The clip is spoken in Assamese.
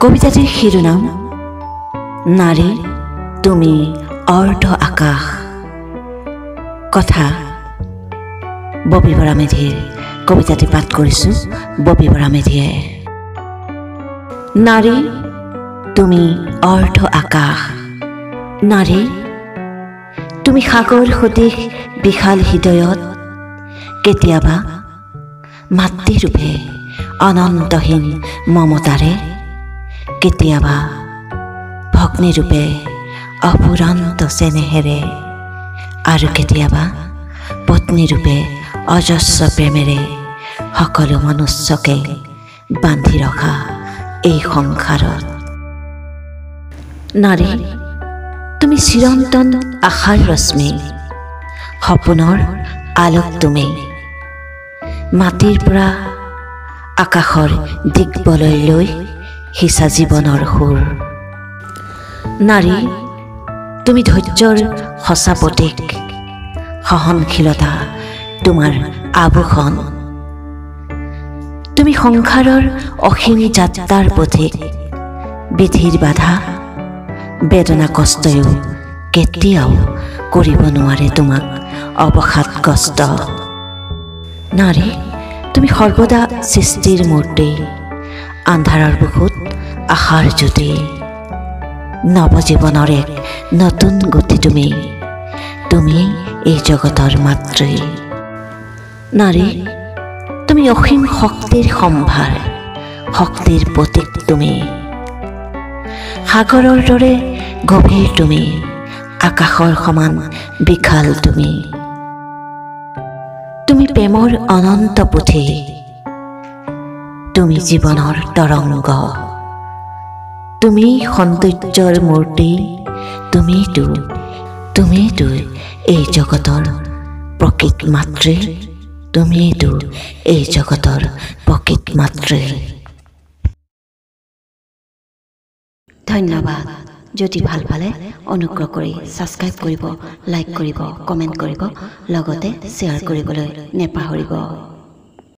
কবিতাটিৰ শিৰোনাম নাৰী তুমি অৰ্ধ আকাশ। কথা ববী বৰা মেধিৰ। কবিতাটি পাঠ কৰিছোঁ ববী বৰা মেধিয়ে। নাৰী তুমি অৰ্ধ আকাশ। নাৰী তুমি সাগৰ সদৃশ বিশাল হৃদয়ত কেতিয়াবা মাতৃৰূপে অনন্তহীন মমতাৰে, কেতিয়াবা ভগ্নীৰূপে অফুৰন্ত চেনেহেৰে, আৰু কেতিয়াবা পত্নীৰূপে অজস্ৰ প্ৰেমেৰে সকলো মনুষ্যকে বান্ধি ৰখা এই সংসাৰত। নাৰী তুমি চিৰন্তন আশাৰ ৰশ্মি, সপোনৰ আলোক তুমি। মাটিৰ পৰা আকাশৰ দিগবলয়লৈ সিঁচা জীৱনৰ সুৰ। নাৰী তুমি ধৈৰ্যৰ সঁচা প্ৰতীক, সহনশীলতা তোমাৰ আভূষণ। তুমি সংসাৰৰ অসীম যাত্ৰাৰ পথিক, বিধিৰ বাধা বেদনা কষ্টয়ো কেতিয়াও কৰিব নোৱাৰে তোমাক অৱসাদগ্ৰস্ত। নাৰী তুমি সৰ্বদা সৃষ্টিৰ মূৰ্তি, আন্ধাৰৰ বুকুত আশাৰ জ্যোতি। নৱজীৱনৰ এক নতুন গতি তুমি, তুমি এই জগতৰ মাতৃ। নাৰী তুমি অসীম শক্তিৰ সম্ভাৰ, শক্তিৰ প্ৰতীক তুমি। সাগৰৰ দৰে গভীৰ তুমি, আকাশৰ সমান বিশাল তুমি। তুমি প্ৰেমৰ অনন্ত পুথি, তুমি জীৱনৰ তৰংগ। তুমি সৌন্দৰ্যৰ মূৰ্তি, তুমিতো এই জগতৰ প্ৰকৃত মাতৃ, তুমিতো এই জগতৰ প্ৰকৃত মাতৃ। ধন্যবাদ। যদি ভাল পালে অনুগ্ৰহ কৰি ছাবস্ক্ৰাইব কৰিব, লাইক কৰিব, কমেণ্ট কৰিব, লগতে শ্বেয়াৰ কৰিবলৈ নেপাহৰিব।